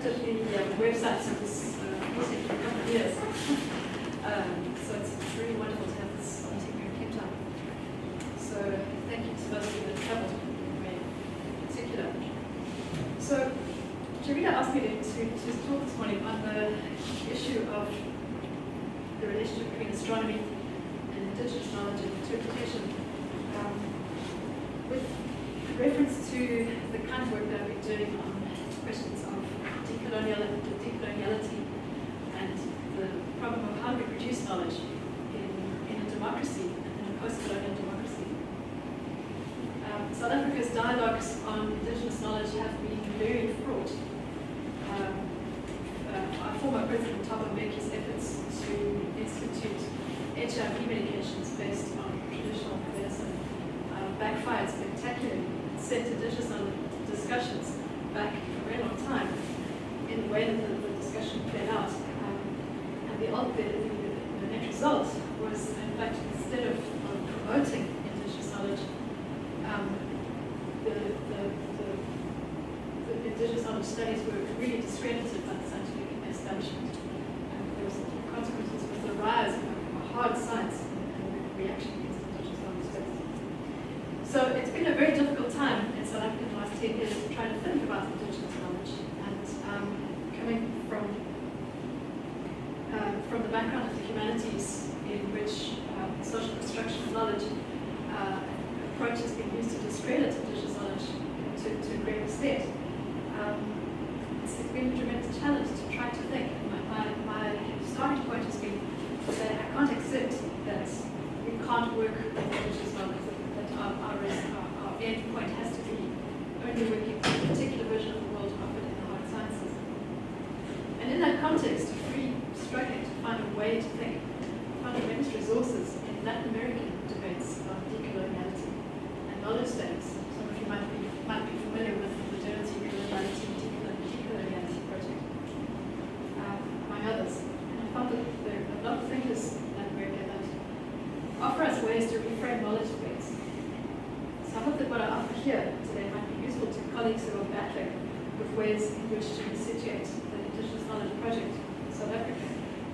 looked at the websites of this meeting for a couple of years. So it's really wonderful to have this meeting here in Cape Town. So thank you to those of you that travelled in particular. So Jarita asked me to talk this morning on the issue of the relationship between astronomy and Indigenous knowledge and interpretation, with reference to the kind of work that I've been doing on questions of decoloniality and the problem of how we produce knowledge in a democracy, in a post-colonial democracy. South Africa's dialogues on Indigenous knowledge have been very fraught. Our former President Thabo Mbeki's efforts to institute HIV medications based on traditional medicine backfired spectacularly, set Indigenous knowledge discussions back for a very long time in the way that the discussion played out. And the net result was, in fact, instead of promoting Indigenous knowledge, the Indigenous knowledge studies were really discredited by the scientific establishment. There was consequences with the rise of hard science and reaction against Indigenous knowledge studies. So it's been a very difficult time in South Africa in the last 10 years trying to think about Indigenous knowledge, and coming from the background of the humanities, in which social construction of knowledge approach has been used to discredit Indigenous knowledge to a great extent. It's been a tremendous challenge to try to think. My starting point has been that I can't accept that we can't work with Indigenous knowledge, that our end point has to be only working with a particular version of the world offered in the hard sciences. And in that context, really struggling to find a way to think, find tremendous resources in Latin American debates about decoloniality and knowledge studies. Some of you might be familiar with the Modernity, Coloniality, and Decoloniality project, among others. And I found that there are a lot of thinkers in Latin America that offer us ways to reframe knowledge debates. So I hope that what I offer here today might be useful to colleagues who are battling with ways in which to situate the Indigenous Knowledge Project in South Africa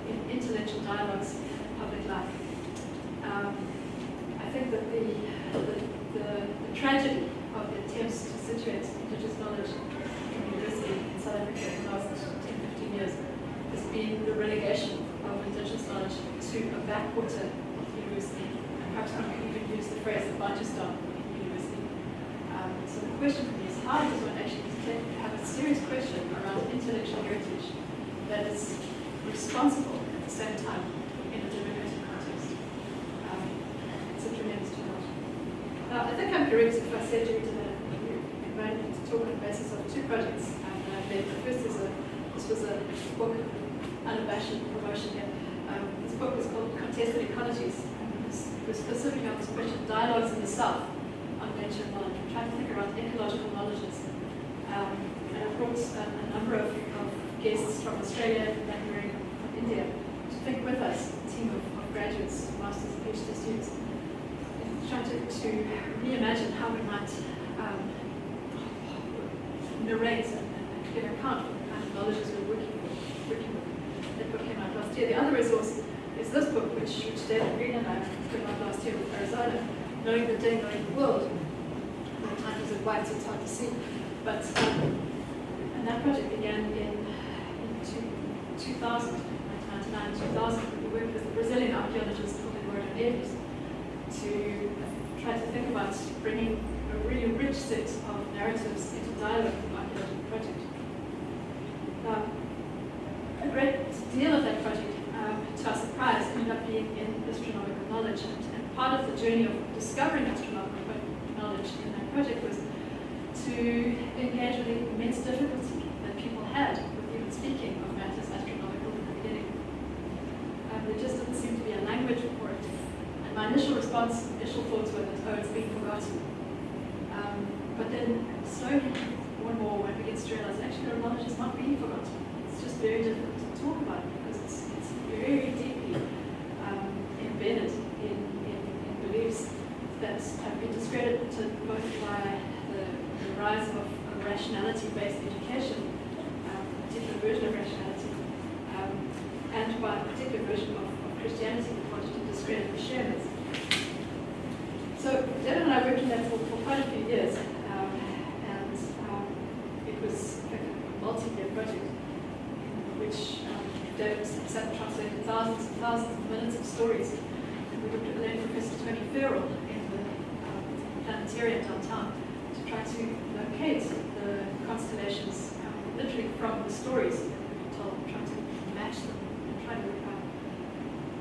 in intellectual dialogues and public life. I think that the tragedy of the attempts to situate Indigenous knowledge in university in South Africa in the last 10-15 years has been the relegation of Indigenous knowledge to a backwater of university. And perhaps one could even use the phrase the Bantustan in university. So the question for me is, how does one actually have a serious question around intellectual heritage that is responsible at the same time in a democratic context? It's a tremendous challenge. I think I'm correct if I said to you that you invited me to talk on the basis of two projects that I've led. The first is this was a book, unabashed promotion here. This book was called Contested Ecologies, and it was specifically on this question, dialogues in the South on nature and knowledge. I'm trying to think around ecological knowledges. And I brought a number of guests from Australia, from Latin America, from India, to think with us, a team of graduates, masters and PhD students, and try to reimagine how we might narrate and give account of the kind of knowledges we're working with. That book came out last year. The other resource is this book, which David Green and I put out last year with Arizona, Knowing the Day, Knowing the World. The titles are white, so it's hard to see. But and that project began in 2000, 1999, 2000. We worked with the Brazilian archaeologist Eduardo Neves to try to think about bringing a really rich set of narratives into dialogue with the archaeological project. A great deal of that project, to our surprise, ended up being in astronomical knowledge. And part of the journey of discovering astronomical knowledge in that project was to engage with the immense difficulty that people had with even speaking of matters astronomical in the beginning. There just didn't seem to be a language for it. And my initial thoughts were that, oh, it's being forgotten. But then slowly, more and more, when we get to realize actually the knowledge is not being forgotten. It's just very difficult to talk about because it's very deeply embedded in beliefs that have been discredited both by the rise of rationality-based education, particular version of rationality, and by a particular version of Christianity that wanted to discredit the shamans. So David and I worked on that for quite a few years, and it was a multi-year project in which David sat and translated thousands and thousands of minutes of stories. And we looked at then Professor Tony Farrell in the planetarium downtown to try to locate the constellations literally from the stories that we told, trying to match them and trying to work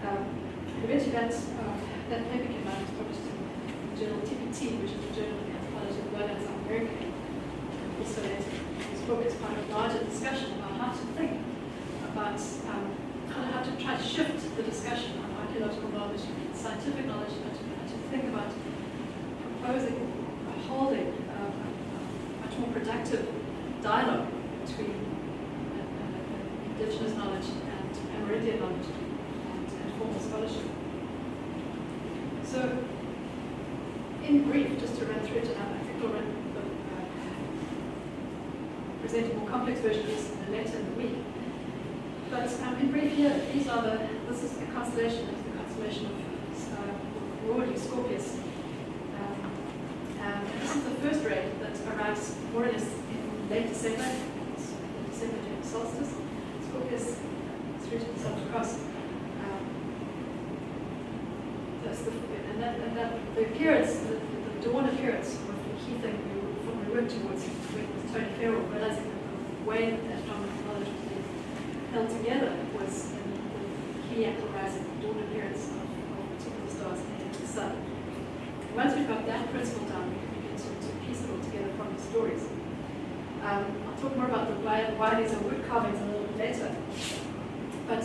out. Eventually that paper came out, it was published in the journal TPT, which is the Journal of Anthropology of Lowland South America. And also this book is part of a larger discussion about how to think about how to try to shift the discussion on archaeological knowledge and scientific knowledge, but to think about proposing, holding a much more productive dialogue between indigenous knowledge and Amerindian knowledge and formal scholarship. So, in brief, just to run through it, I think we'll present a more complex version of this later in the week. But in brief here, this is the constellation of broadly Scorpius. And this is the first ray that arrives more or less in late December. It's the December solstice. Scorpius through to the Southern Cross. That's the appearance, the dawn appearance was the key thing we worked towards with Tony Farrell, realizing that the way that astronomical knowledge was being held together was in the key actualizing dawn appearance of particular stars and the sun. Once we've got that principle down, we can begin to piece it all together from the stories. I'll talk more about why these are wood carvings a little bit later. But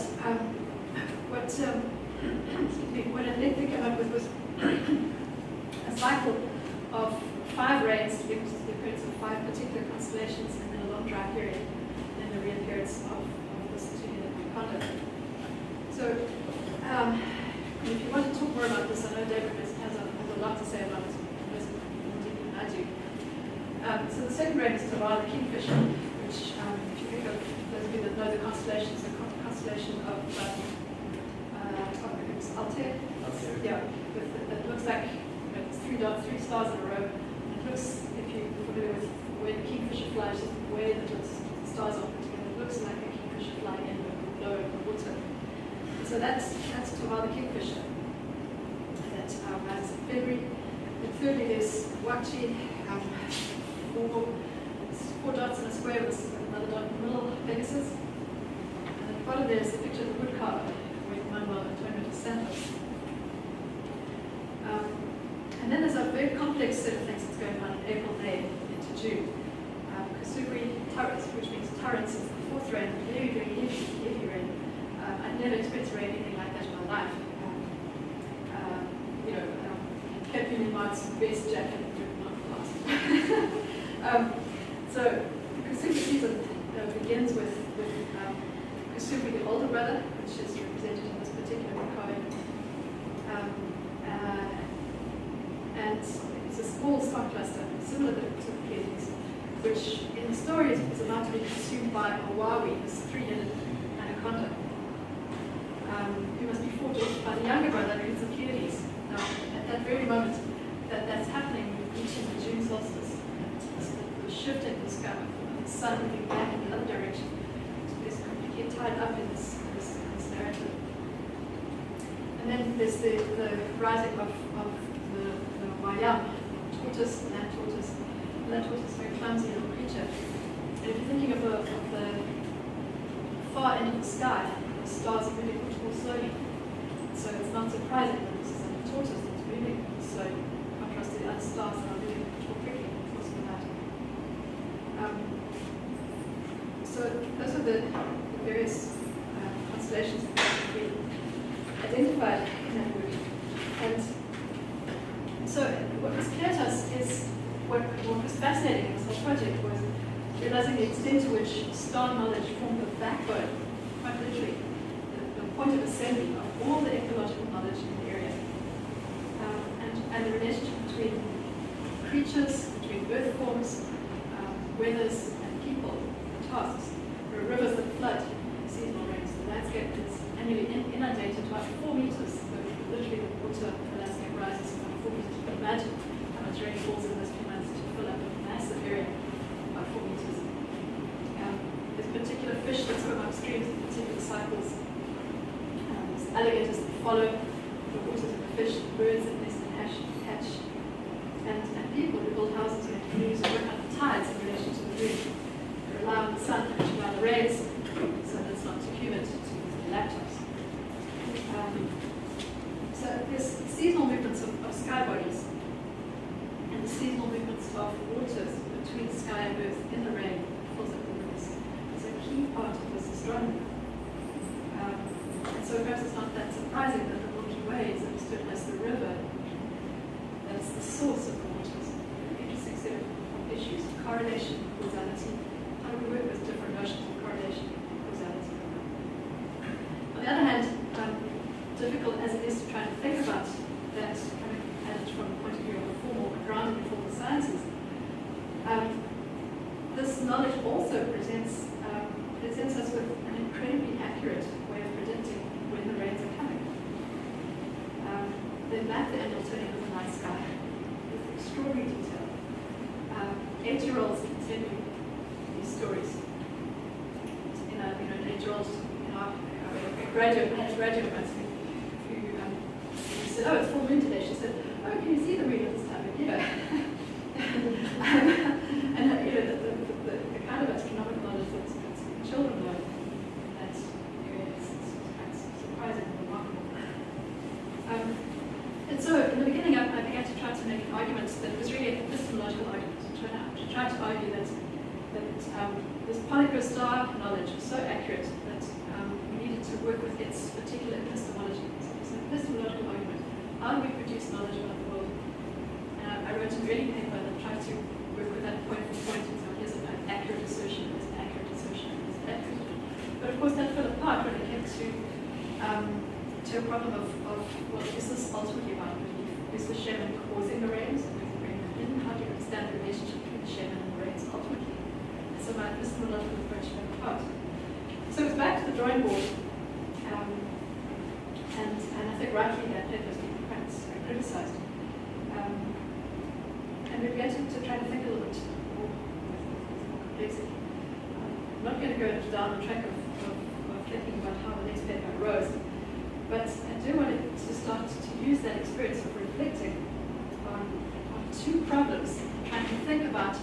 what I think we came up with was a cycle of 5 rains linked to the appearance of 5 particular constellations, and then a long dry period, and then the reappearance of this two-unit conduct. So, if you want to talk more about this, I know David has a lot to say about it, more deeply than I do. So the second rain is Tavar, the kingfisher, which, if you think of those of you that know the constellations, the constellation of Altair. Yeah, it looks like it's 3 dots, 3 stars in a row. It looks, if you're familiar with where the kingfisher flies, the way that the stars are put together, it looks like a kingfisher flying in low in the water. So that's Tavar the kingfisher. That rises in February. And thirdly, there's Wachi, 4 dots in a square with another dot in the middle, Pegasus. And at the bottom there's the picture of the woodcarver, with Manuel Antonio de Santos. And then there's a very complex set of things that's going on in April, May into June. Kasugri turrets, which means turrets, is the 4th rain, very, very heavy rain. I'd never expected to rain anything like that in my life. Cape Union Mart's best jacket did not last. So the Kasugri season begins with Kasugri, the older brother, which is represented in this particular carving. And it's a small star cluster, similar to the Pleiades, which in the story is about to be consumed by a Wawi, this 3-headed anaconda, who must be fought off by the younger brother, who's the Pleiades. Now, at that very moment that's happening, we're reaching the June solstice. The shift in the sky, the sun moving back in the other direction, is completely tied up in this narrative. And then there's the rising of the Wayam, tortoise, land tortoise. Land tortoise is a very clumsy little creature. And if you're thinking of the far end of the sky, the stars are moving much more slowly. So it's not surprising that this is a tortoise that's moving slowly, in contrast to the other stars that are moving much more quickly because of that. So those are the various constellations that we identified in that work. And so what was clear to us is what was fascinating in this whole project was realizing the extent to which star knowledge formed the backbone, quite literally, the point of assembly of all the ecological knowledge in the area. And the relationship between creatures, between earth forms, weathers, and people, and tasks. There are rivers inundated to about 4 meters. So literally the water in the landscape rises about 4 meters. You can imagine how much rain falls in those few months to fill up a massive area, about 4 meters. There's particular fish that swim upstream in particular cycles. There's alligators that follow the waters of the fish, birds that nest and hatch. And people who build houses and canoes and work on the tides in relation to the moon. They rely on the sun to catch down the rains so that it's not too humid to use their laptops. So there's seasonal movements of sky bodies and the seasonal movements of waters between sky and earth in the rain fills up the rivers. It's a key part of this astronomy. And so perhaps it's not that surprising that the Milky Way is understood as the river that's the source of the waters. An interesting set of issues: correlation, causality. How do we work with different notions of correlation and causality? On the other hand, difficult as it is to try to think about that, coming at it from the point of view of a formal, grounded in formal sciences, this knowledge also presents us with an incredibly accurate way of predicting when the rains are coming. They map the annual turning of the night sky with extraordinary detail. 8-year-olds can tell you these stories. An 8-year-old, a graduate once who said, "Oh, it's full moon today." She said, "Oh, can you see the moon at this time of year?" And the kind of astronomical knowledge that children learn in that area is quite surprising and remarkable. And so, in the beginning, I began to try to make an argument that was really an epistemological argument, to try to argue that this polyper star knowledge was so accurate that we needed to work with its particular epistemology. So it was an epistemological argument. How do we produce knowledge about the world? And I wrote an early paper that tried to work with that point for point. So here's an accurate assertion, here's an accurate assertion, here's an accurate assertion. But of course, that fell apart when it came to a problem of, well, is this ultimately about belief? Is the shaman causing the rains? Is the rain in? How do you understand the relationship between the shaman and the rains ultimately? And so my epistemological approach fell apart. So it was back to the drawing board. And I think rightly that paper has been quite criticized. And we began to try to think a little bit more complexity. I'm not going to go down the track of thinking about how the next paper arose. But I do want to start to use that experience of reflecting on two problems, trying to think about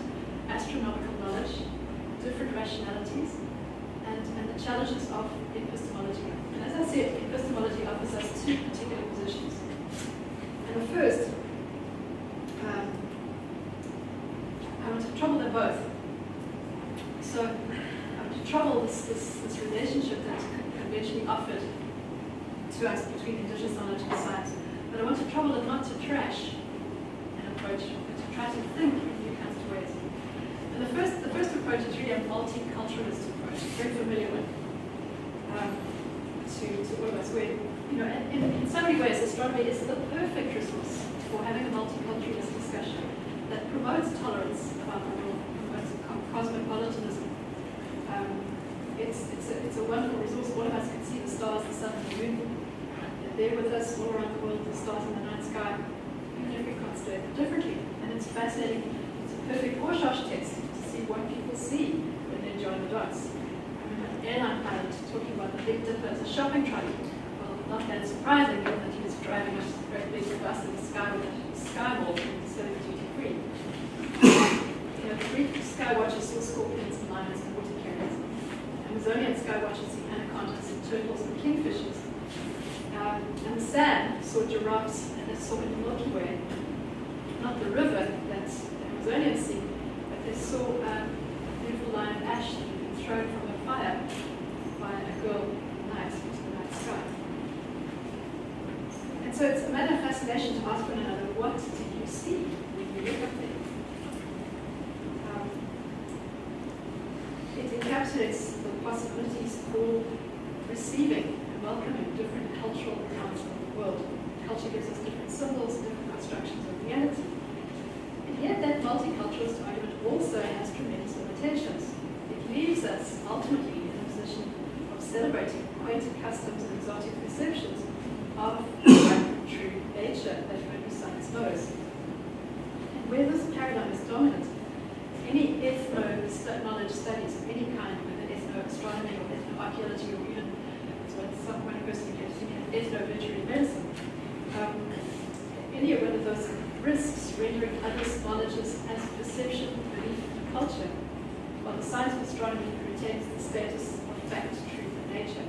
astronomical knowledge, different rationalities, and the challenges of epistemology. And as I said, epistemology offers us two particular positions. And the first, I want to trouble them both. So I want to trouble this relationship that's conventionally offered to us between indigenous knowledge and science. But I want to trouble it not to trash an approach, but to try to think in new kinds of ways. And the first approach is really a multiculturalist approach, very familiar with to all of us, where, in so many ways, astronomy is the perfect resource for having a multiculturalist discussion that promotes tolerance about the world, promotes cosmopolitanism. It's a wonderful resource. All of us can see the stars, the sun, and the moon. They're with us all around the world, the stars in the night sky, even if we constellate them differently. And it's fascinating. It's a perfect Rorschach test to see what people see when they join the dots. I remember an airline pilot talking about the Big Dipper as a shopping trolley. Well, not that surprising, given that he was driving a very big bus in the sky with a sky ball from the Pacific duty-free. Greek sky watchers saw scorpions and lions and water carriers. Amazonian sky watchers see anacondas and turtles and kingfishers. And the sand saw giraffes, and they saw in the Milky Way, not the river that the Amazonians see, but they saw a beautiful line of ash that had been thrown from a fire by a girl at night into the night sky. And so it's a matter of fascination to ask one another, what do you see when you look up there? It encapsulates the possibilities for receiving and welcoming different cultural accounts of the world. Culture gives us different symbols, different constructions of reality. And yet that multiculturalist argument also has tremendous limitations. It leaves us ultimately in a position of celebrating poetic customs, and exotic perceptions of true nature that only science knows. And where this paradigm is dominant, any ethno-knowledge studies of any kind, whether ethno-astronomy or ethno-archaeology or even, one person gets ethno-veterinary medicine, any one of those risks rendering others' knowledges as perception, belief, and culture, while the science of astronomy retains the status of fact, truth, and nature.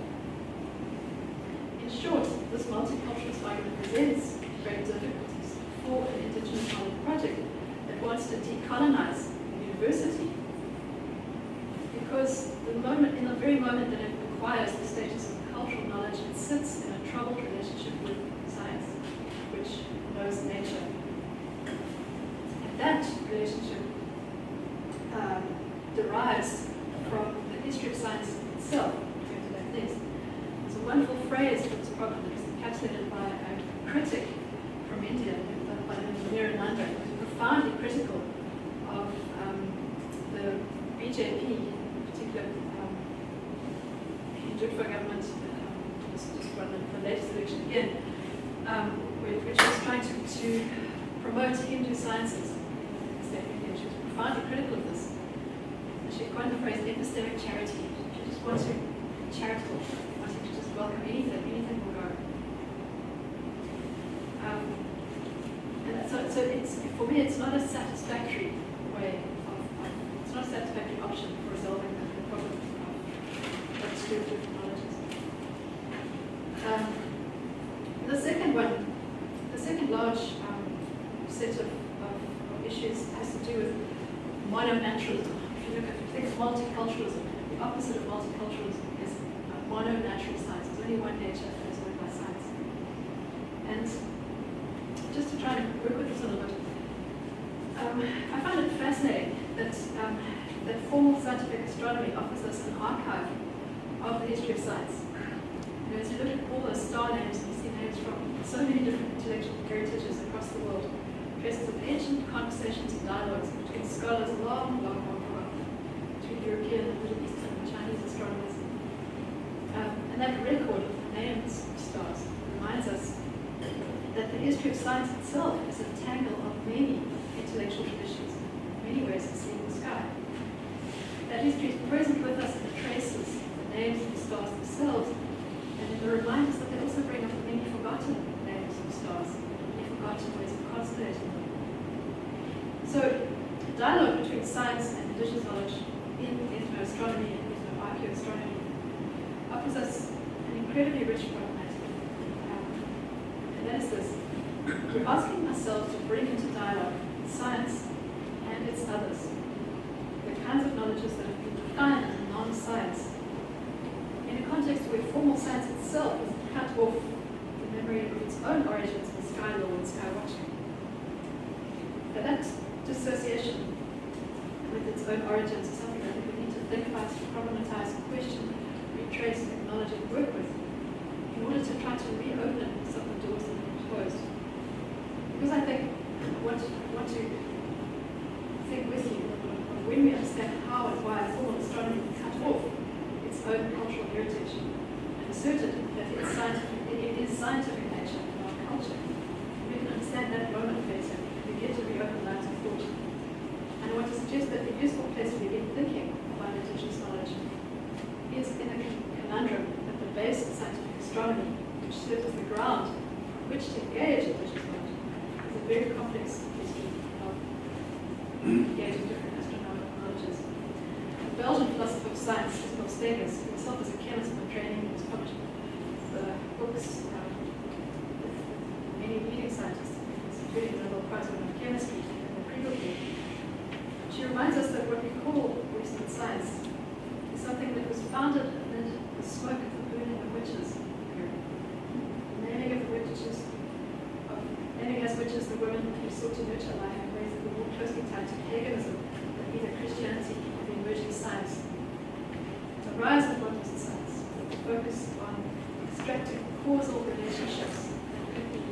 In short, this multiculturalist argument presents great difficulties for an Indigenous knowledge project that wants to decolonize the university, because in the very moment that it acquires the status of cultural knowledge, it sits in a troubled relationship with science, which knows nature. And that relationship derives from the history of science itself. There's a wonderful phrase for this problem that is encapsulated by a critic from India, by the name of Nanda, who was profoundly critical of the BJP, in particular Hindutva government, just run the latest election again, which was trying to promote Hindu sciences in the state of India. She was profoundly critical of this. And she coined the phrase epistemic charity. She just wants to be charitable, wanting to just welcome anything will go. And so it's, for me, it's not a satisfactory way it's not a satisfactory option for resolving the problem of exclusive knowledges. The second large set of issues has to do with mononaturalism. If you think of multiculturalism, the opposite of multiculturalism is mononatural science. There's only one nature that is known by science. And just to try and work with this a little bit, I find it fascinating that formal scientific astronomy offers us an archive of the history of science. As you look at all those star names, you see names from so many different intellectual heritages across the world, traces of ancient conversations and dialogues between scholars long ago, between European and Middle Eastern and Chinese astronomers. And that record of the names of stars reminds us that the history of science itself is a tangle of many intellectual traditions, in many ways of seeing the sky. That history is present with us in the traces, the names of the stars themselves, and in the reminders that they also bring up the many forgotten names of stars, many forgotten ways of constellating them. So, the dialogue between science and indigenous knowledge in ethnoastronomy and ethnoarchaeoastronomy offers us an incredibly rich problematic. And that is this. We're asking ourselves to bring into dialogue science and its others, the kinds of knowledges that have been defined as non-science, in a context where formal science itself is cut off the memory of its own origins in sky law and sky watching. But that dissociation with its own origins is something that we need to think about, to problematize, question, retrace, acknowledge, and work with in order to try to reopen some of the doors that have been closed. Because I think I want to think with you of when we understand how and why formal astronomy cut off its own cultural heritage and asserted that it is scientific nature in our culture. We can understand that moment better and begin to reopen lines of thought. And I want to suggest that the useful place to begin thinking about indigenous knowledge is in a conundrum at the base of scientific astronomy, which serves as the ground on which to engage indigenous knowledge. It's a very complex history of engaging different astronomical knowledges. The Belgian philosopher of science, Isabel Stegers, himself as a chemist by training, has published books with many leading scientists, including the Nobel Prize winner in chemistry, and previously. She reminds us that what we call Western science is something that was founded amid the smoke of the burning of witches. Naming as witches the women who sought to nurture life in ways that were more closely tied to paganism than either Christianity or the emerging science. The rise of modern science focused on extracting causal relationships that could be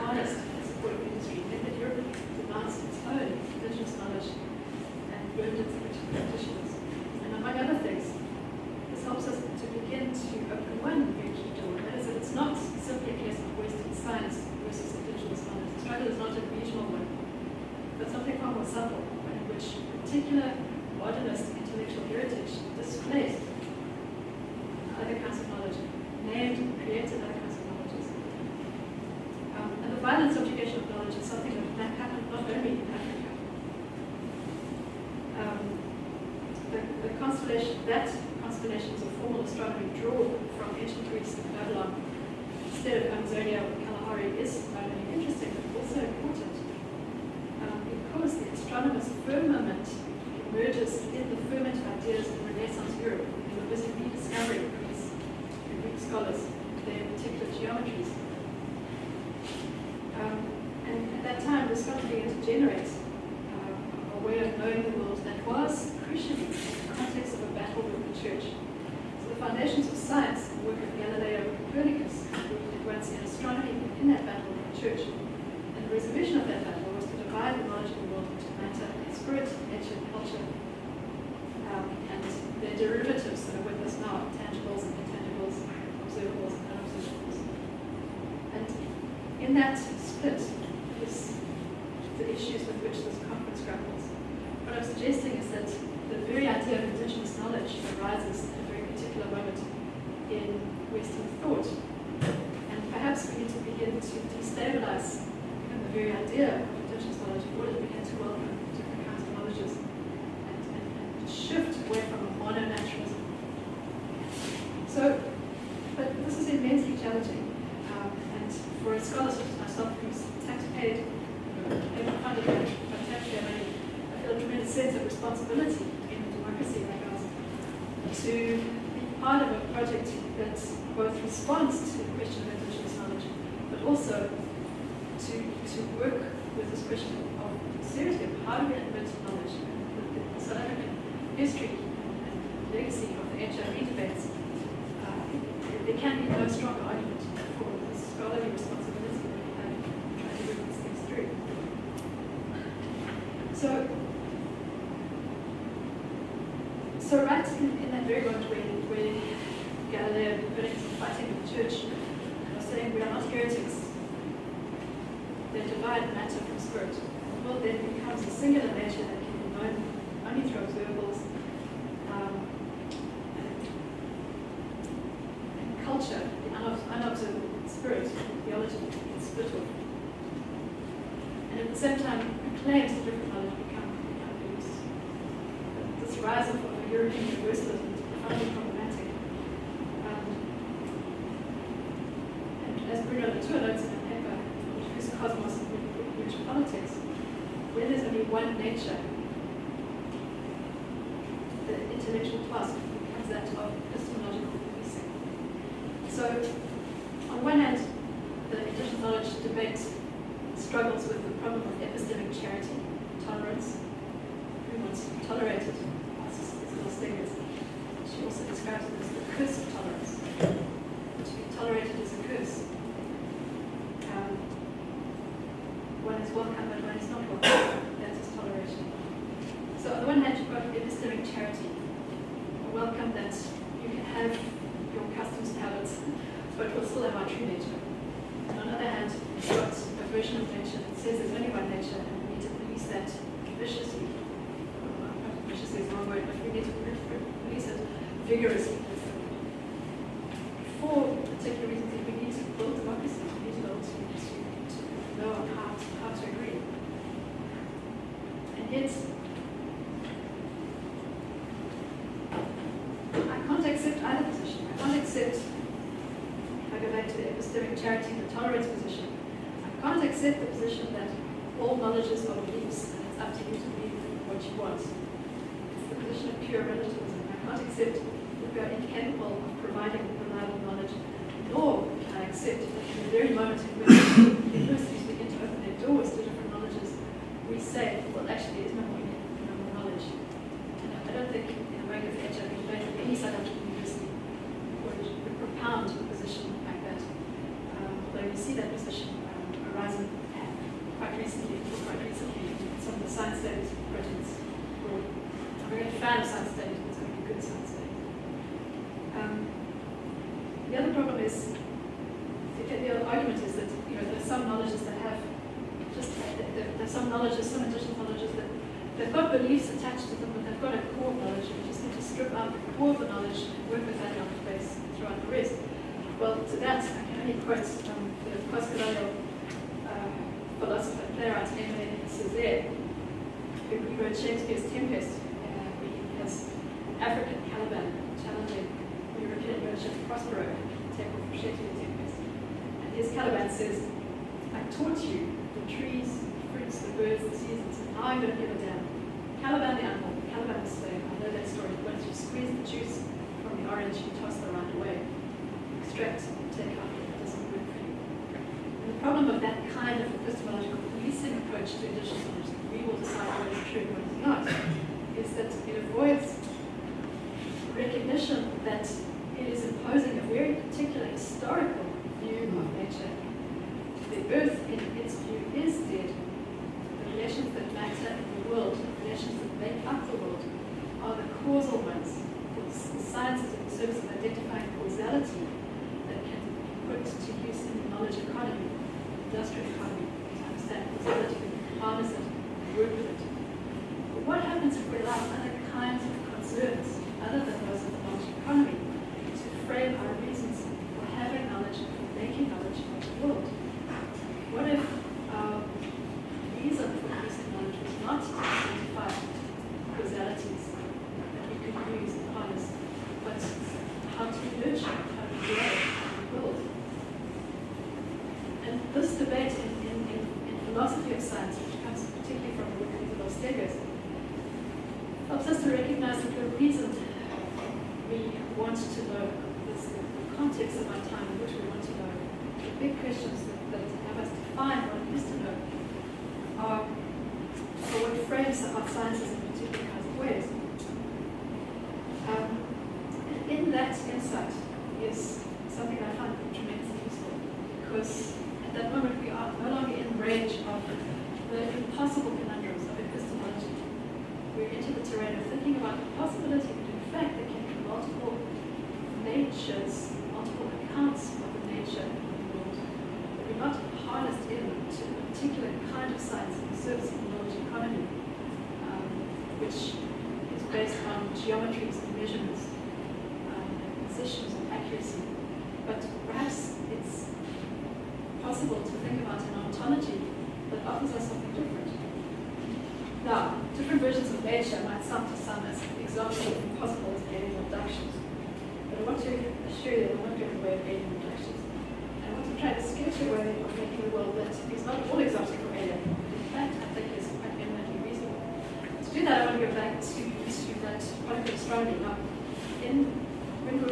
harnessed in support of industry, and that Europe advanced its own indigenous knowledge and learned its original practitioners. And among other things, this helps us to begin to open one huge kinds of knowledge, named and created other kinds of knowledges. And the violent subjugation of knowledge is something that happened not only in Africa. Constellations of formal astronomy drawn from ancient Greece and Babylon instead of Amazonia or Kalahari is not only interesting but also important because the astronomer's firmament emerges in the ferment of ideas in Renaissance Europe. They were busy rediscovering Greece and Greek scholars, their particular geometries. And at that time, the scholars began to generate a way of knowing the world that was crucially in the context of a battle with the church. So the foundations of science, the work of Galileo and Copernicus, were once in astronomy in that battle with the church. And the resolution of that battle was to divide the knowledge of the world into matter and spirit, nature and culture, and their derivatives that are with us now, tangibles and intangibles, observables and unobservables. And in that split is the issues with which this conference grapples. What I'm suggesting is that the very idea of indigenous knowledge arises at a very particular moment in Western thought. And perhaps we need to begin to destabilize the very idea of indigenous knowledge in order to begin to welcome different kinds of knowledges and shift away from a mononaturalism. So, but this is immensely challenging. And for a scholar such as myself who's tax-paid, funded by taxpayer money, I feel a tremendous sense of responsibility in a democracy like ours to be part of a project that both responds to the question of indigenous knowledge, but also to work with this question of seriously of how do we invent knowledge. The South African history and legacy of the HIV debates, there can be no stronger argument for the scholarly responsibility that we try to bring these things through. So right in that very moment where Galileo and Copernicus are fighting with the church, are saying we are not heretics, they divide matter from spirit. The world then becomes a singular nature that can be known only through observables, and culture, the unobservable spirit, theology, is split off. And at the same time, claims to different knowledge become loose. This rise of European universalism is profoundly problematic. And as Bruno Latour notes in a paper, Whose Cosmos and Which Politics, where there's only one nature, the intellectual task becomes that of epistemological policing. So, on one hand, the indigenous knowledge debate struggles with the problem of epistemic charity, tolerance. Who wants to be tolerated? This little thing is, she also describes it as the curse of tolerance. To be tolerated is a curse. One is welcome, but one is not welcome. That is toleration. So on the one hand, you've got epistemic charity, a welcome that you can have your customs palates, but we'll still have our true nature. And on the other hand, you've got a version of nature that says there's only one nature, and we need to police that viciously. Not viciously is the wrong word, but we need to police it vigorously. For particular reasons, we need to build democracy. We need to be able to know how to agree. And yet, I can't accept either position. I can't accept, if I go back to the epistemic charity and the tolerance position, I can't accept the position that all knowledges are beliefs and it's up to you to believe what you want. It's the position of pure relativism. I can't accept that we are incapable of providing reliable knowledge, nor can I accept that in the very moment in which universities begin to open their doors to different knowledges, we say, well, actually, there's no more knowledge. And I don't think, in the wake of the HIV debate, that any South African university would propound a position like that. Although you see that position arising quite recently in some of the science studies projects. I'm a very fan of science studies, but it's going to be good science studies. The other problem is, the other argument is that there are some knowledges that have there's some knowledges, some additional knowledges that they've got beliefs attached to them, but they've got a core knowledge, and we just need to strip out the core of the knowledge and work with that base throughout the rest. Well, to that, I can only quote the post-colonial philosopher, playwright Emile Césaire, who wrote Shakespeare's Tempest, where he has African Caliban challenging European merchant Prospero to take off Shakespeare's Tempest. And his Caliban says, I taught you the trees, the fruits, the birds, the seasons, and now I'm going to give a damn. Caliban the animal, Caliban the slave. I know that story. Once you squeeze the juice from the orange, you toss the rind away. Extract, take out what doesn't work for you. And the problem of that kind of epistemological policing approach to indigenous knowledge, that we will decide what is true and what is not, is that it avoids recognition that it is imposing a very particular historical view of nature. The earth, in its view, is dead. The relations that matter in the world, the relations that make up the world, are the causal ones. The science is in the service of identifying causality that can be put to use in the knowledge economy, industrial economy, to understand causality, harness it, work with it. But what happens if we allow other kinds of concerns, other than those of the knowledge economy, to frame our reasons for having knowledge and for making knowledge of the world? What if our reason for using knowledge was not to identify causalities that we could use and harness, but how to nurture, how to grow, how to build? And this debate in philosophy of science, which comes particularly from the work of the Stegers, helps us to recognize that the reason we want to know, the context of our time in which we want to know, the big questions that have us define what it is to know, are what frames our sciences in particular kinds of ways. And in that insight is something I find tremendously useful, because at that moment we are no longer in range of the impossible conundrums of epistemology. We're into the terrain of thinking about the possibility that in fact there can be multiple natures, multiple accounts of the nature of the world, that we're not harnessed into a particular kind of science in the service of the knowledge economy, which is based on geometries and measurements, and positions and accuracy. But perhaps it's possible to think about an ontology that offers us something different. Now, different versions of nature might sound to some as examples of impossible as alien abductions. But I want to assure you that I'm not going away with alien abductions. And I want to try to sketch a way of making the world that is not all exotic or alien. In fact, I think is quite eminently reasonable. To do that, I want to go back to that particle astronomy. Now,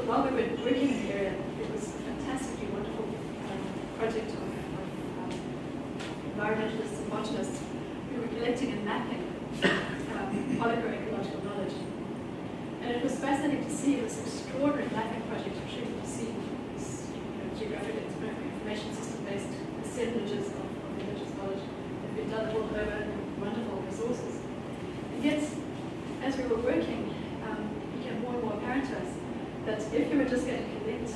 while we were working in the area, it was a fantastically wonderful project of environmentalists and botanists who were collecting and mapping polyco-ecological knowledge. And it was fascinating to see this extraordinary mapping project. I'm sure you've seen this geographic information system-based assemblages of religious knowledge that have been done all over wonderful resources. And yet, as we were working, it became more and more apparent to us that if you were just going to collect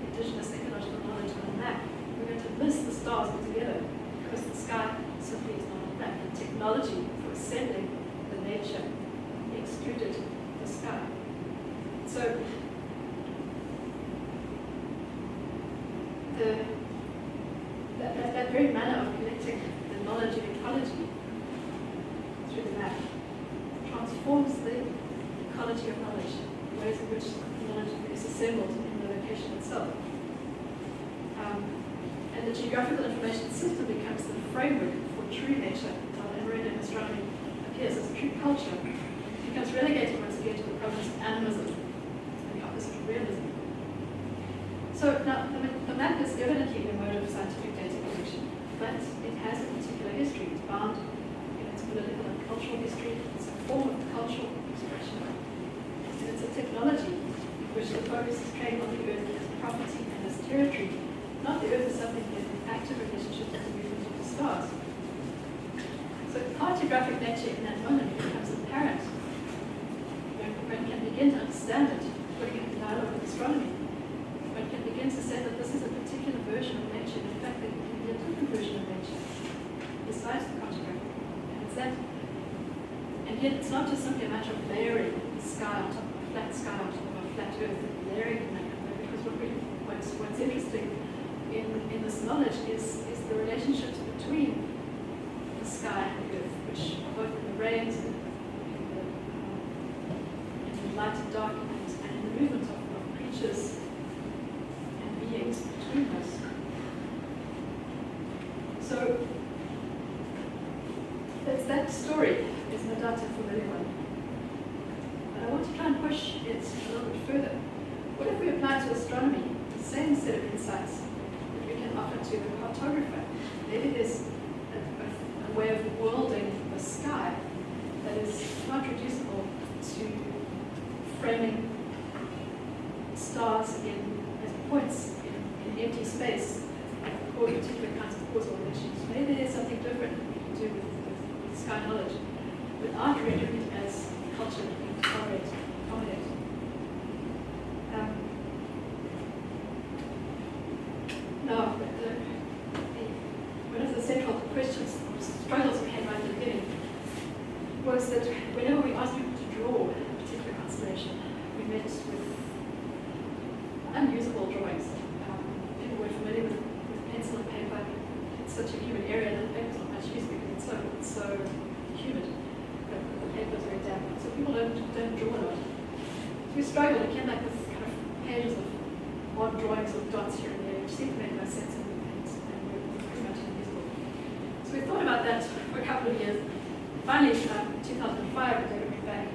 indigenous ecological knowledge on a map, we're going to miss the stars altogether, because the sky simply is not on the map. The technology for ascending the nature excluded the sky. So that very manner of collecting the knowledge of ecology through the map transforms the ecology of knowledge, the ways in which knowledge is assembled in the location itself. And the geographical information system becomes the framework for true nature, while Indigenous astronomy appears as true culture. It becomes relegated once again to the province of animism and the opposite of realism. So now, the map is evidently a mode of scientific data collection, but it has a particular history. It's bound in its political and cultural history. It's a form of cultural expression. And it's a technology in which the focus is trained on the earth as property and as territory, not the earth as something in active relationship to the movement of the stars. So cartographic nature in that moment becomes apparent. One can begin to understand it, putting it in dialogue with astronomy. One can begin to say that this is a particular version of nature. In fact, there can be a different version of nature besides the cartographic. And it's that. And yet it's not just simply a matter of layering the sky on top of a flat Earth and layering in that kind of way, because what's interesting in this knowledge is the relationships between the sky and the Earth, which both in the rains and in the light and dark and in the movement of creatures and beings between us. So it's that story is no doubt a familiar one. But I want to try and push it a little bit further. What if we apply to astronomy the same set of insights that we can offer to the cartographer? Maybe there's a way of worlding the sky that is not reducible to framing stars as points in empty space or particular kinds of causal relations. Maybe there's something different we can do with sky knowledge without rendering it as culture and accommodate. Now, one of the central questions, or struggles we had right at the beginning, was that whenever we asked people to draw a particular constellation, we met with unusable drawings. People were familiar with pencil and paper. It's such a humid area that paper's not much use because it's so humid. But the paper's very damp. So people don't draw a lot. So we struggled again like with kind of pages of odd drawings with dots here and there, which seemed to make no sense and were pretty much unusable. So we thought about that for a couple of years. Finally, in 2005, we took it back.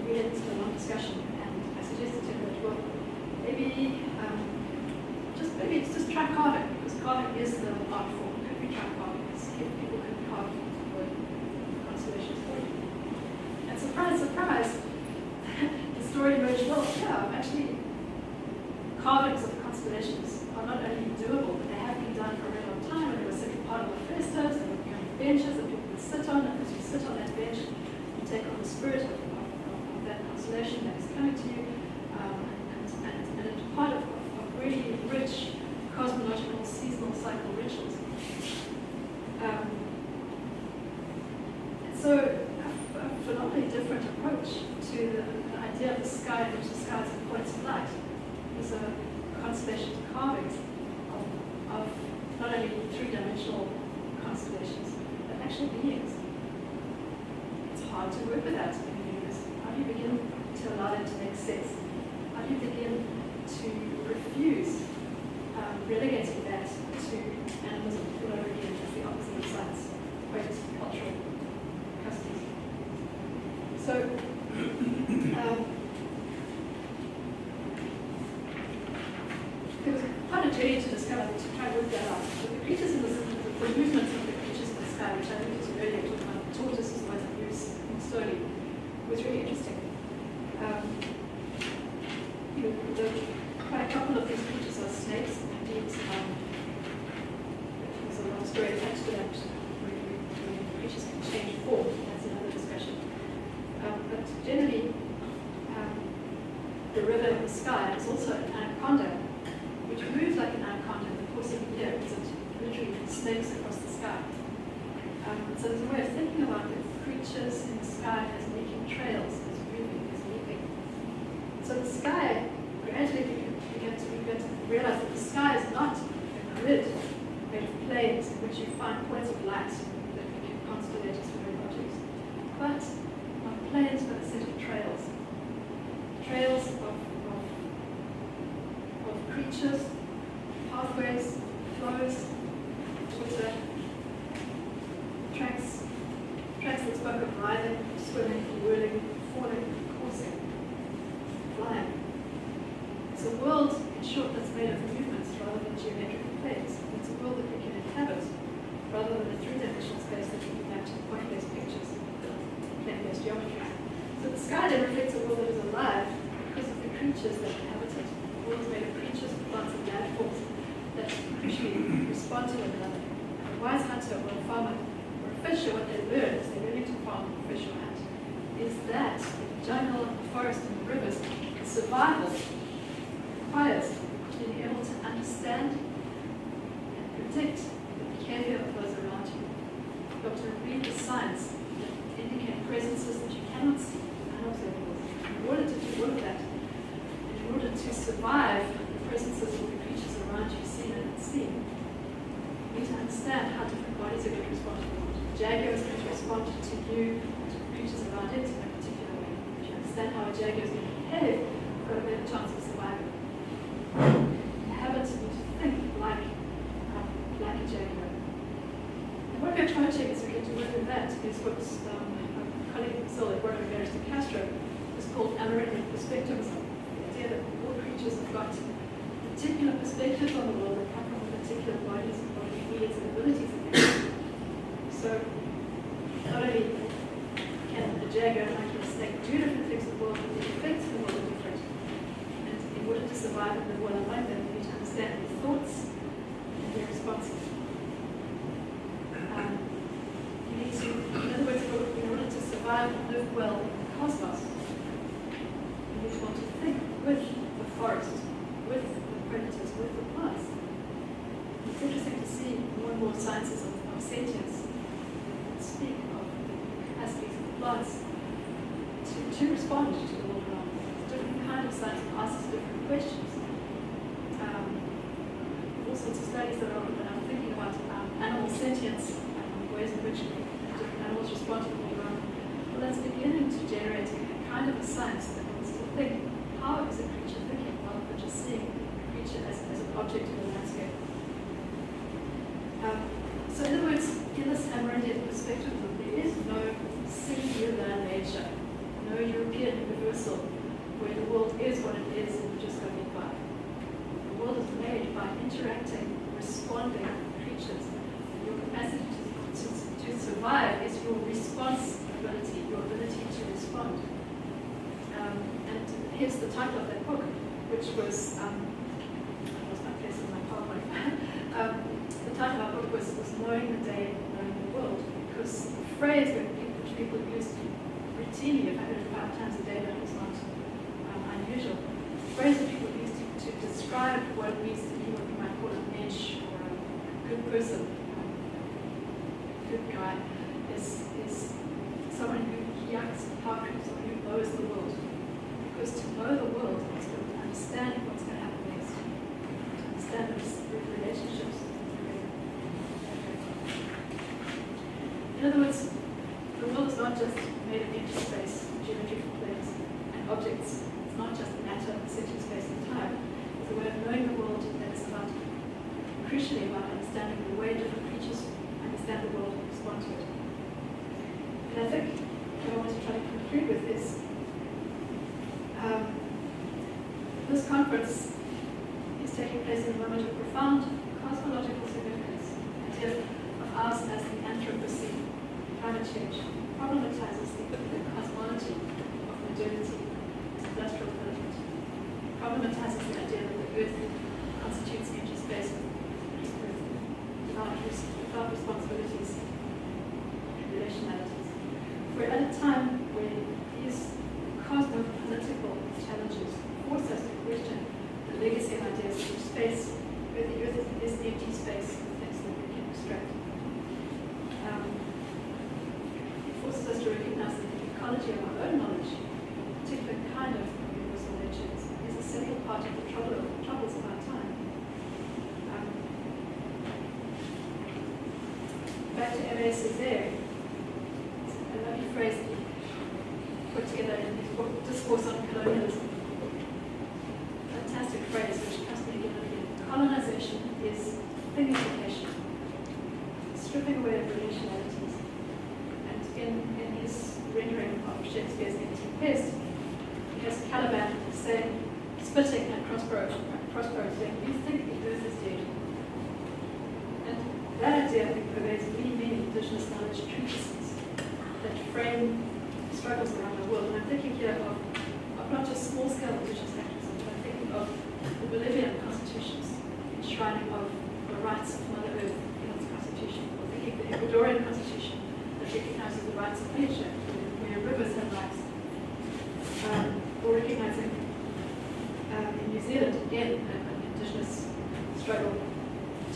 We had this long discussion, and I suggested to him that, well, maybe just try carving, because carving is the art form. Could we try carving? If people could carve constellations for you. And surprise, surprise, the story emerged, well, yeah, actually, carvings of constellations are not only doable, but they have been done for a very long time, and they were simply part of the first terms, and they become benches that people would sit on, and as you sit on that bench, you take on the spirit of that constellation that is coming to you, and it's part of really rich cosmological seasonal cycle rituals. And so a phenomenally different approach to the idea of the sky, in which the sky is a point of light. These are constellations carvings of not only three-dimensional constellations, but actual beings. It's hard to work with that in the universe. How do you begin to allow that to make sense? How do you begin to refuse relegating that to animism all over again as the opposite of science, great cultural customs? So, it was quite a journey to discover, to try to work that out. But the creatures in the movements of the creatures in the sky, which I think was earlier talking about, the tortoises, the ones that move slowly, was really interesting. Quite a couple of these creatures are snakes, and indeed, there's a long story attached to that, where creatures can change form. That's another discussion. But generally, the river in the sky is also an anaconda, which moves like an anaconda in the course of the year, because it literally snakes across the sky. So there's a way of thinking about the creatures in the sky as making trails, as moving, as leaping. So the sky, gradually we begin to realize that the sky is not a grid made of planes in which you find points of light that we can constellate as very objects, but not planes, but a set of trails. Trails of creatures, pathways, flows, water, tracks that spoke of riding, swimming, whirling, falling, coursing, flying. It's a world, in short, that's made of movements rather than geometric planes. It's a world that we can inhabit rather than a three-dimensional space that we can map to point-based pictures, plane-based geometries. So the sky then reflects a world that is alive because of the creatures that inhabit it. The world is made of creatures, plants, and landforms that crucially respond to one another. A wise hunter or a farmer or a fisher, what they learn as they learn to farm, fish, or hunt, is that in the jungle, the forest, and the rivers, survival requires being able to understand and predict the behavior of those around you. You've got to read the signs that indicate presences that you cannot see, unobservables. In order to do all of that, survive the presences of the creatures around you, seen and unseen, you need to understand how different bodies are going to respond to the world. A jaguar is going to respond to you and to the creatures around it in a particular way. If you understand how a jaguar is going to behave, you've got a better chance of surviving. Habits need to think like a jaguar. And what we're trying to do as we get to work with that is what a colleague of Phil at Buenos de Castro is called Amerindian perspectivism. The idea that all creatures have got particular perspectives on the world that come from particular bodies and bodily needs and abilities of them. So not only can a jaguar, like a snake, do different things in the world, but the effects of the world are different. And in order to survive in the world like that, you need to understand their thoughts and their responses. You need to, in other words, in order to survive and live well in the cosmos, you need to want to think with the forest, with the predators, with the plants. It's interesting to see more and more sciences of sentience that speak of the capacities of the plants to respond to the world around them. Different kind of science asks different questions. All sorts of studies that I'm thinking about animal sentience, ways in which different animals respond to the world around them. Well, that's beginning to generate a kind of a science that wants to think, how is a creature thinking rather than just seeing a creature as an object in the landscape. So in other words, in this Amerindian perspective, there is no singular nature, no European universal, where the world is what it is and we're just going to get by. The world is made by interacting, responding creatures. Your capacity to survive is your response ability, your ability to respond. And here's the title of that book, which was, I lost my place in my PowerPoint. The title of our book was Knowing the Day, Knowing the World, because the phrase which people use routinely, if I heard it 5 times a day, that was not unusual. The phrase that people use to describe what it means to be what we might call a mensch or a good person, good guy, is someone who yaks and parkers, someone who knows the world. Because to know the world is to understand what's going to happen next, to understand the relationships. In other words, the world is not just made of empty space, geometrical planes, and objects. It's not just matter, essential space and time. It's a way of knowing the world that is about, crucially about understanding the way different creatures understand the world and respond to it. And I think what I want to try to conclude with is this conference is taking place in a moment of profound cosmological significance. The idea of ours as the Anthropocene, climate change, problematizes the cosmology of modernity as industrial development. Problematizes the idea that the Earth constitutes empty space without responsibilities and relationalities. We're at a time where these cosmopolitical challenges force us to question the legacy of ideas of space, where the Earth is empty space of things that we can extract. It forces us to recognize that the ecology of our own knowledge, a particular kind of universal nature, is a central part of the troubles of our time. Back to M.A. Césaire, a lovely phrase that he put together in his book, Discourse on Colonialism. Fantastic phrase which comes to me again. Colonization is thingification, stripping away of relationalities. And in his rendering of Shakespeare's Empty Pest, he has Caliban saying, spitting at Prospero, saying, "You think the Earth is dead." And that idea, I think, pervades many indigenous knowledge treatises that frame struggles around the world. And I'm thinking here of not just small-scale indigenous activism, but I'm thinking of the Bolivian constitutions, enshrining of the rights of Mother Earth in its constitution, or thinking the Ecuadorian constitution that recognizes the rights of nature, where rivers have rights, or recognizing in New Zealand, again, an indigenous struggle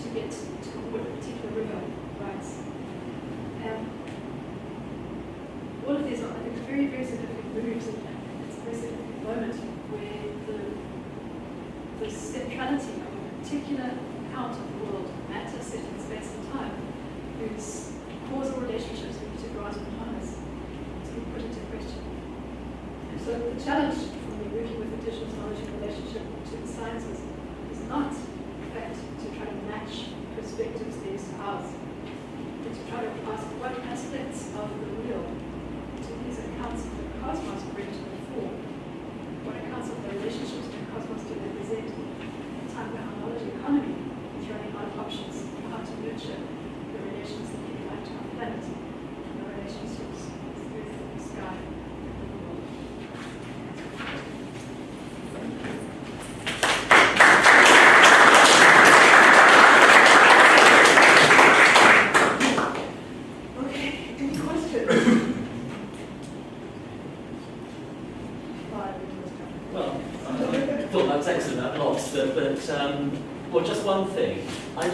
to get to what a particular river rights. All of these are, I think, very significant moves, and it's a very significant moment where the the centrality of a particular account of the world, matter set in space and time, whose causal relationships we need to grasp and harness to be put into question. So the challenge for me working with Indigenous knowledge in relationship to the sciences is not, in fact, to try to match perspectives theirs to ours, but to try to ask what aspects of the real do these accounts of the cosmos bring to the fore? What accounts of the relationships to the cosmos do they present? In a time where our knowledge economy is running out of options for how to nurture the relations that give life to our planet and the relationships with earth, the sky, and the world. Well, just one thing. I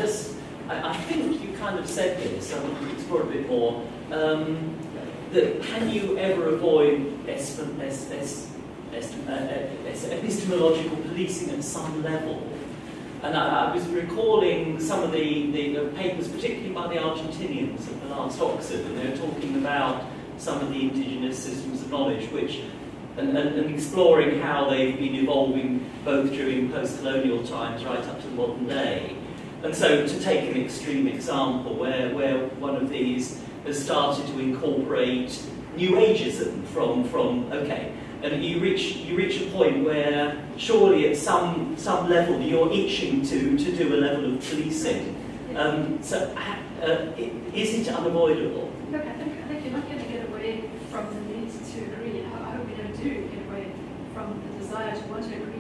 think you kind of said this, I want to explore a bit more, that can you ever avoid epistemological policing at some level? And I was recalling some of the papers, particularly by the Argentinians at the last Oxford, and they were talking about some of the indigenous systems of knowledge, which and exploring how they've been evolving both during post-colonial times right up to the modern day. And so to take an extreme example where one of these has started to incorporate New Ageism from okay, and you reach a point where surely at some level you're itching to do a level of policing. Is it unavoidable? Look, I think you're not going to get away from the need to agree. I hope we never do get away from the desire to want to agree, to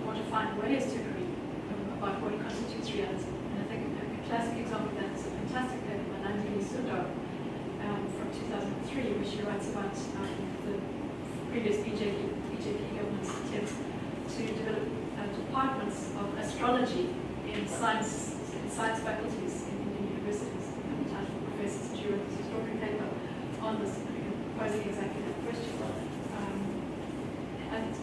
want to find ways to agree about what constitutes reality. And I think a classic example of that is a fantastic paper by Lesley from 2003, where she writes about the previous BJP government's attempt to develop departments of astrology in science faculties in Indian universities. Professors and she wrote this extraordinary paper on this, posing exactly that question. And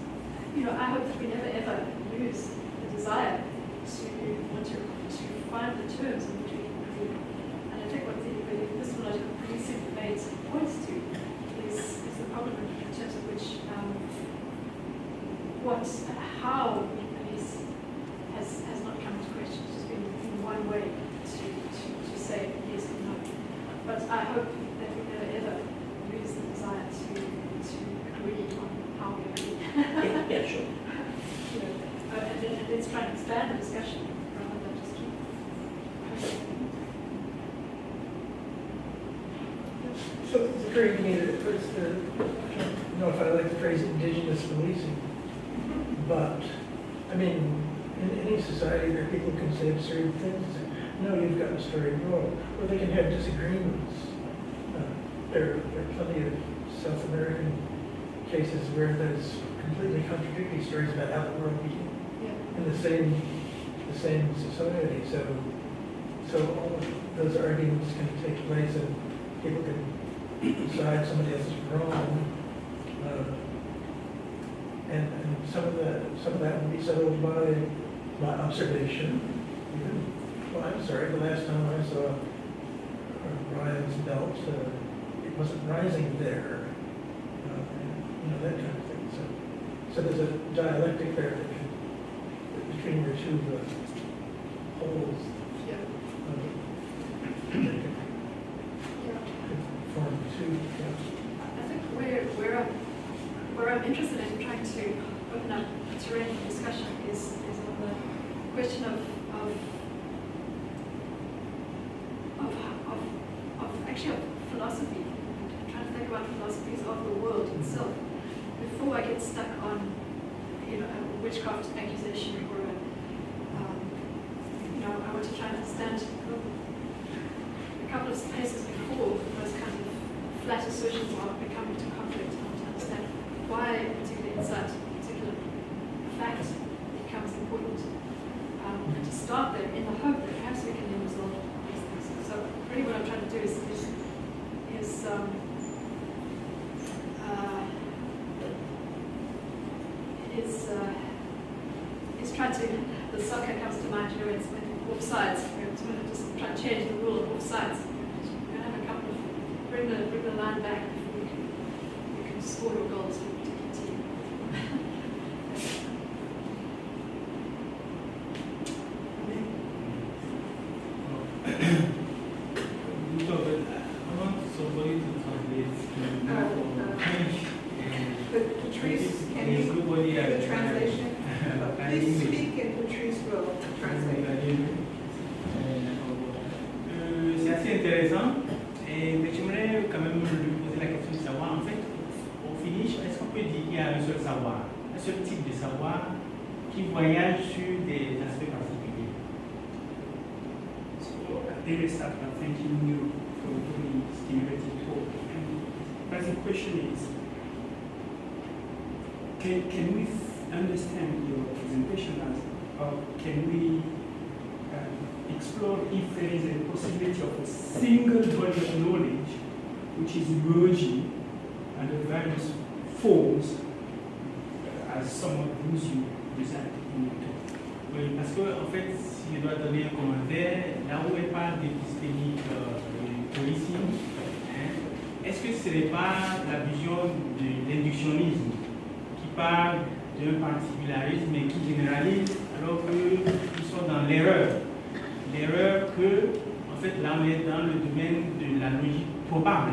I hope that we never ever lose the desire to want to find the terms in which we can agree. And I think what the epistemological policing debate points to is the problem in terms of which how we police has not come into question. It's just been one way to say yes or no. But I hope that we never ever lose the desire to agree on how we agree. Yeah, sure. And let's try and expand the discussion rather than just keep. So it's occurring to me that it's I don't know if I like the phrase indigenous policing, but I mean, in any society there are people who can say absurd things. No, you've got a story wrong. Or they can have disagreements. There are plenty of South American cases where there's completely contradictory stories about how the world became in the same society. So all of those arguments can take place, and people can decide somebody else is wrong. And some of that will be settled by observation. Well, I'm sorry, the last time I saw Ryan's belt, it wasn't rising there. That kind of thing. So there's a dialectic there between the two poles. Yeah. That could form two. Yeah. I think where I'm interested in trying to open up a terrain for discussion is on the question of philosophy. I'm trying to think about philosophies of the world itself before I get stuck on a witchcraft accusation or I want to try and understand a couple of spaces before those kind of flat assertions are becoming into conflict. I want to understand why a particular insight, a particular fact becomes important, and to start there in the hope that perhaps we can then resolve these things. So really what I'm trying to do is trying to, the soccer comes to mind, when it's offsides. It's going to just try to change the rule of offsides. We're going to have a couple of, bring the line back before you can score your goals for a particular team. I want somebody to translate French. Patrice, can you Nobody give has the translation? Please speak and Patrice will translate. C'est assez intéressant. Mais j'aimerais quand même lui poser la question de savoir, en fait, au finish, est-ce qu'on peut dire qu'il y a un seul savoir, un seul type de savoir qui voyage sur des aspects particuliers? So let me start by thanking you for doing this stimulating talk. But the question is, can we understand your presentation as, or can we explore if there is a possibility of a single body of knowledge which is emerging under various forms as some of those you present in your talk? Oui, parce que en fait, si je dois donner un commentaire, là où elle parle d'épistémique de policing, est-ce que ce n'est pas la vision de l'inductionnisme qui parle d'un particularisme et qui généralise alors qu'ils sont dans l'erreur? L'erreur que, en fait, là on est dans le domaine de la logique probable.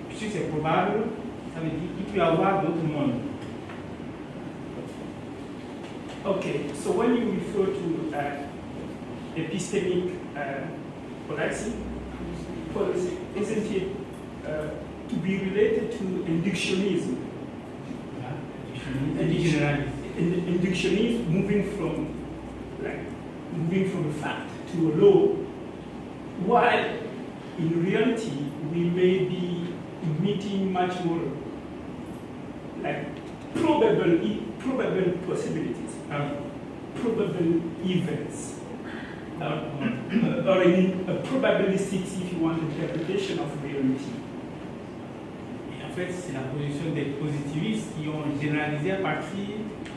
Puisque c'est probable, ça veut dire qu'il peut y avoir d'autres mondes. Okay, so when you refer to epistemic policy, isn't it to be related to inductionism? Inductionism moving from a fact to a law, while in reality we may be emitting much more like probable possibilities, probable events, or a probabilistic, if you want, interpretation of reality. Et en fait, c'est la position des positivistes qui ont généralisé à partir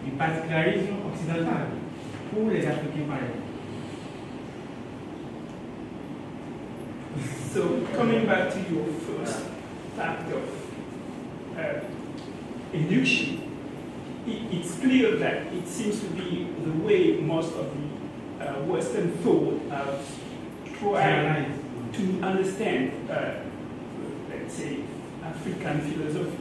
du particularisme occidental pour les Africains par exemple. So coming back to your first fact of induction, it's clear that it seems to be the way most of the Western thought have tried to understand, let's say, African philosophy.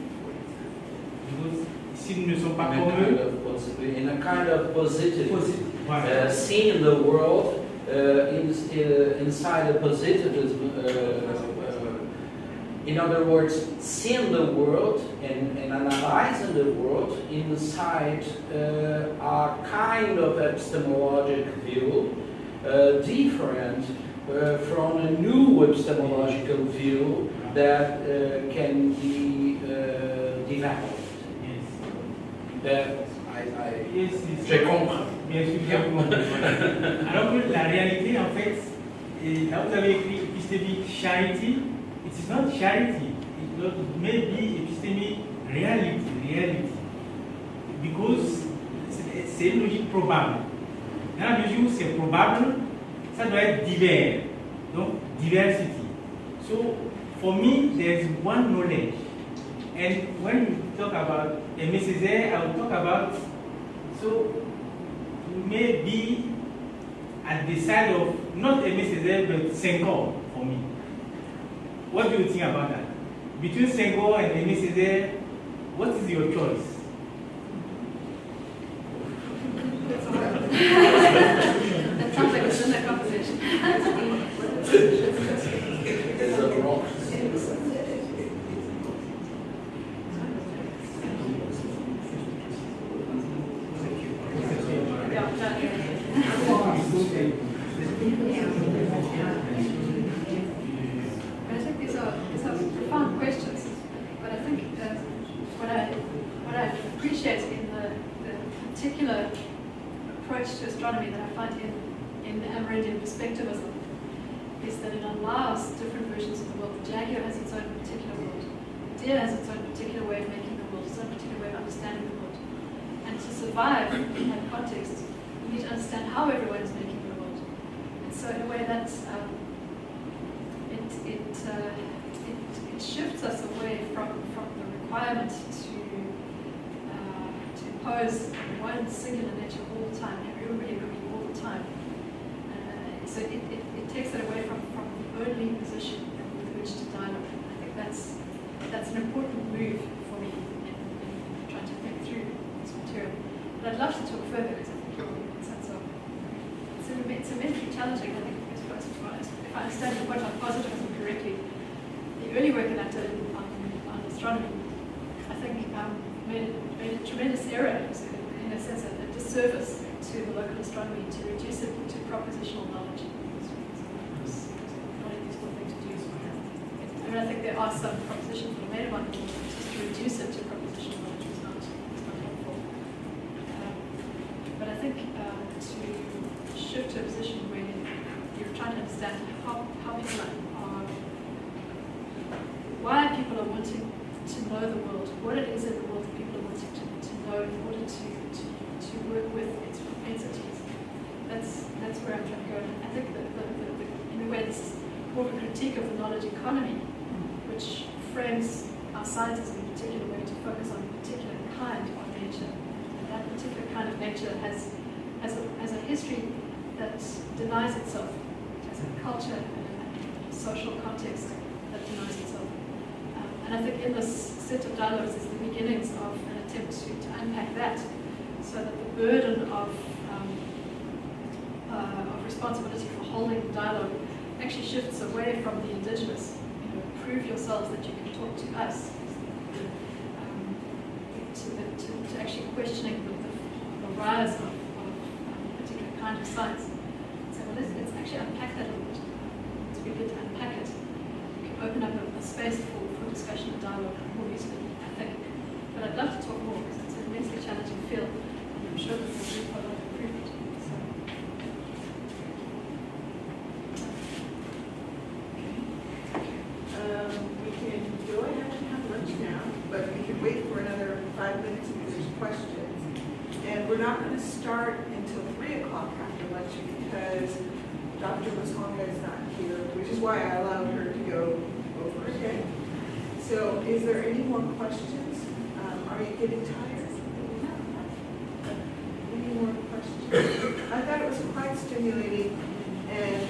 Because s'ils ne sont pas In a comme kind eux, of in a kind of positivism, voilà. seeing the world inside a positivism. In other words, seeing the world and analyzing the world inside a kind of epistemologic view, different from a new epistemological view that can be developed. Yes, J'ai compris. bien sûr, bien compris. Alors que la réalité, en fait, et là vous avez écrit epistemic charity, it is not charity, it may be epistemic reality, because c'est une logique probable. Dans la mesure où c'est probable, ça doit être divers, donc diversity. So, for me, there is one knowledge. And when you talk about MSZ, I will talk about, so you may be at the side of, not MSZ, but Senghor for me. What do you think about that? Between Senghor and MSZ, what is your choice? That sounds like it's in that conversation. There's a wrong. I think these are profound questions, but I think what I appreciate in the particular approach to astronomy that I find in the Amerindian perspectivism is that it allows different versions of the world. The jaguar has its own particular world. The deer has its own particular way of making the world, its own particular way of understanding the world. And to survive in that context, you we need to understand how everyone is making the world. And so in a way that it shifts us away from the requirement to impose one singular nature all the time, everybody agree all the time. So it takes it away from the only position with which to dialogue. I think that's an important move for me in trying to think through this material. But I'd love to talk further because I think it's immensely challenging. I think if I understand your point on positivism correctly, the early work that I did on astronomy, I think made a tremendous error, in a sense, a disservice to the local astronomy to reduce it to propositional knowledge. It's not a useful thing to do. I mean, I think there are some propositions that are made about it, just to reduce it to propositional knowledge is not helpful. But I think to shift to a position where you're trying to understand how people are, why people are wanting to know the world, what it is in the world that people are wanting to know in order to work with its propensities. That's where I'm trying to go. And I think that in a way this is more of a critique of the knowledge economy, which frames our sciences in a particular way to focus on a particular kind of nature. And that particular kind of nature has a history that denies itself, has a culture and a social context that denies itself. And I think in this set of dialogues is the beginnings of an attempt to unpack that, so that the burden of responsibility for holding the dialogue actually shifts away from the Indigenous. Prove yourselves that you can talk to us, to actually questioning the rise of a particular kind of science. So let's actually unpack that a little bit. Let's begin to unpack it. We can open up a space for discussion and dialogue more usefully, I think. But I'd love to talk more because it's an immensely challenging field, and I'm sure that there's room for a lot of improvement. So. We can go ahead and have lunch now, but we can wait for another 5 minutes if there's questions. And we're not going to start until 3 o'clock after lunch because Dr. Masonga is not here, which is why I allowed her to go over again. So is there any more questions? Are you getting tired? Any more questions? I thought it was quite stimulating, and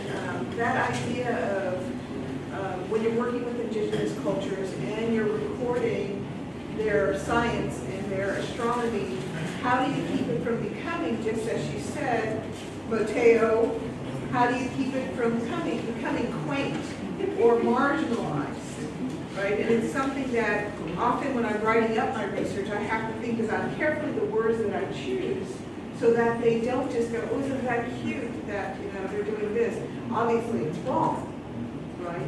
that idea of when you're working with Indigenous cultures and you're recording their science and their astronomy, how do you keep it from becoming, just as she said, Mateo, how do you keep it from becoming quaint or marginalized, right? And it's something that often when I'm writing up my research, I have to think about carefully the words that I choose so that they don't just go, oh, isn't that cute that, they're doing this. Obviously, it's wrong, right?